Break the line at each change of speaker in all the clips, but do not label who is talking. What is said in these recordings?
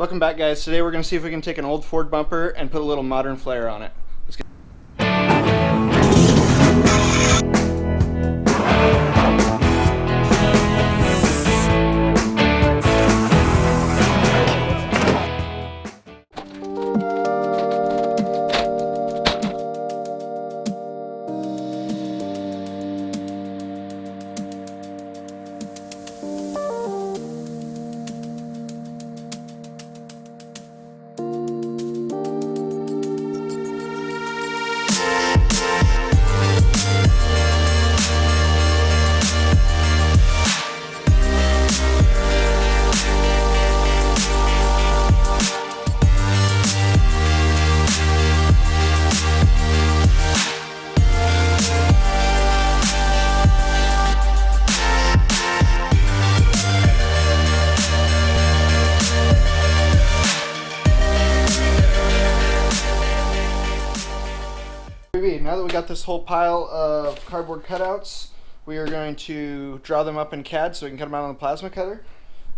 Welcome back, guys. Today we're going to see if we can take an old Ford bumper and put a little modern flair on it. Let's get Now that we got this whole pile of cardboard cutouts, we are going to draw them up in CAD so we can cut them out on the plasma cutter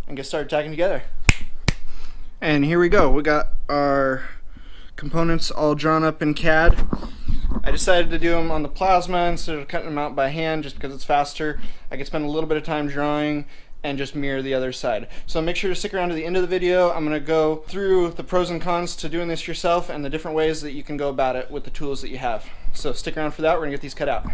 and get started tacking together. And here we go. We got our components all drawn up in CAD. I decided to do them on the plasma instead of cutting them out by hand just because it's faster. I could spend a little bit of time drawing and just mirror the other side. So make sure to stick around to the end of the video. I'm going to go through the pros and cons to doing this yourself and the different ways that you can go about it with the tools that you have. So stick around for that. We're going to get these cut out.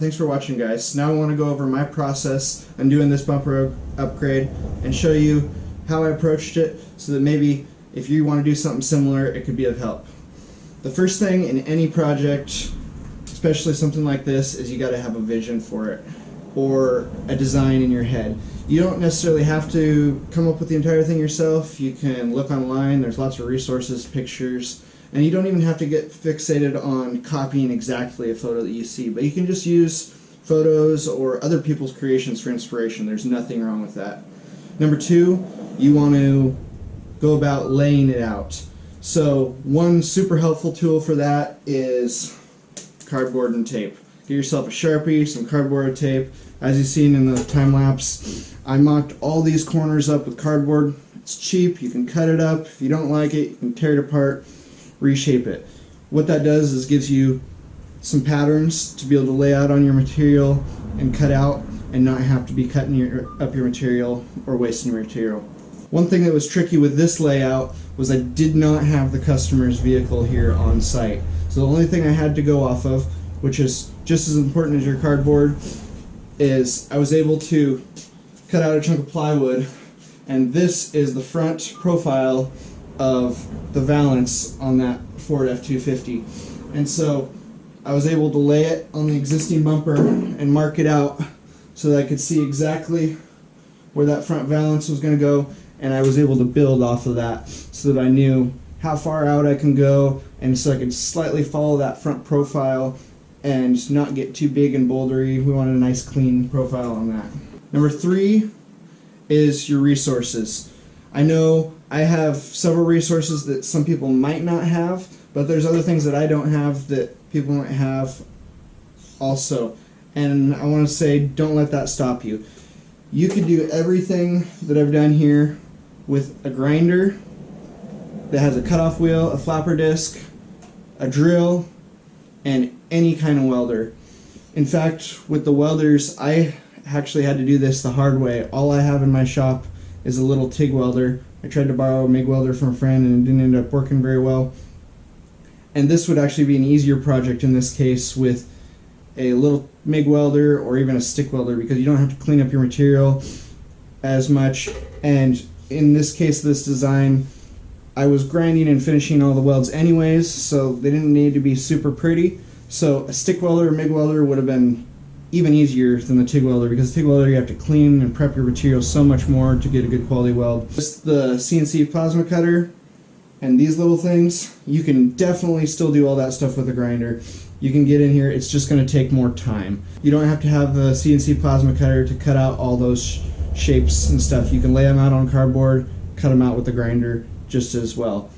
thanks for watching, guys. Now I want to go over my process on doing this bumper upgrade and show you how I approached it so that maybe if you want to do something similar, it could be of help. The first thing in any project, especially something like this, is you got to have a vision for it or a design in your head. You don't necessarily have to come up with the entire thing yourself. You can look online, there's lots of resources, pictures, and you don't even have to get fixated on copying exactly a photo that you see, but you can just use photos or other people's creations for inspiration. There's nothing wrong with that. Number two, you want to go about laying it out. So one super helpful tool for that is cardboard and tape. Get yourself a Sharpie, some cardboard tape. As you've seen in the time lapse, I mocked all these corners up with cardboard. It's cheap, you can cut it up. If you don't like it, you can tear it apart, reshape it. What that does is gives you some patterns to be able to lay out on your material and cut out and not have to be cutting up your material or wasting your material. One thing that was tricky with this layout was I did not have the customer's vehicle here on site. So the only thing I had to go off of, which is just as important as your cardboard, is I was able to cut out a chunk of plywood, and this is the front profile of the valance on that Ford F-250. And so I was able to lay it on the existing bumper and mark it out so that I could see exactly where that front valance was going to go, and I was able to build off of that so that I knew how far out I can go, and so I could slightly follow that front profile and not get too big and bouldery. We wanted a nice clean profile on that. Number three is your resources. I know I have several resources that some people might not have, but there's other things that I don't have that people might have also. And I want to say, don't let that stop you. You could do everything that I've done here with a grinder that has a cutoff wheel, a flapper disc, a drill, and any kind of welder. In fact, with the welders, I actually had to do this the hard way. All I have in my shop is a little TIG welder. I tried to borrow a MIG welder from a friend and it didn't end up working very well. And this would actually be an easier project in this case with a little MIG welder or even a stick welder, because you don't have to clean up your material as much. And in this case, this design, I was grinding and finishing all the welds anyways, so they didn't need to be super pretty. So a stick welder or MIG welder would have been even easier than the TIG welder, because the TIG welder you have to clean and prep your material so much more to get a good quality weld. Just the CNC plasma cutter and these little things, you can definitely still do all that stuff with a grinder. You can get in here, it's just going to take more time. You don't have to have the CNC plasma cutter to cut out all those shapes and stuff. You can lay them out on cardboard, cut them out with the grinder just as well.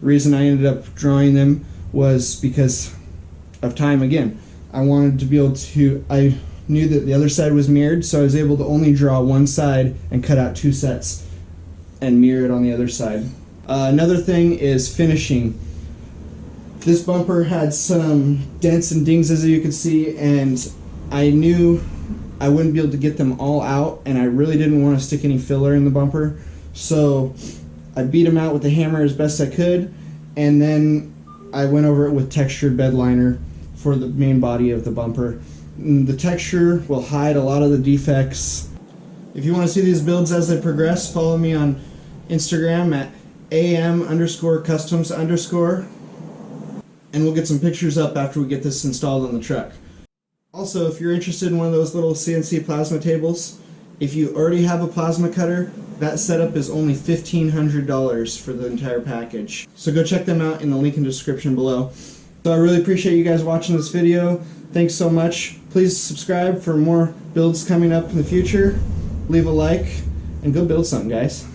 The reason I ended up drawing them was because of time again. I wanted to be able to, I knew that the other side was mirrored, so I was able to only draw one side and cut out two sets and mirror it on the other side. Another thing is finishing. This bumper had some dents and dings, as you can see, and I knew I wouldn't be able to get them all out, and I really didn't want to stick any filler in the bumper, so I beat them out with the hammer as best I could, and then I went over it with textured bed liner for the main body of the bumper. The texture will hide a lot of the defects. If you want to see these builds as they progress, follow me on Instagram at am_customs_, and we'll get some pictures up after we get this installed on the truck. Also, if you're interested in one of those little CNC plasma tables, if you already have a plasma cutter, that setup is only $1,500 for the entire package. So go check them out in the link in the description below. So I really appreciate you guys watching this video. Thanks so much. Please subscribe for more builds coming up in the future. Leave a like and go build something, guys.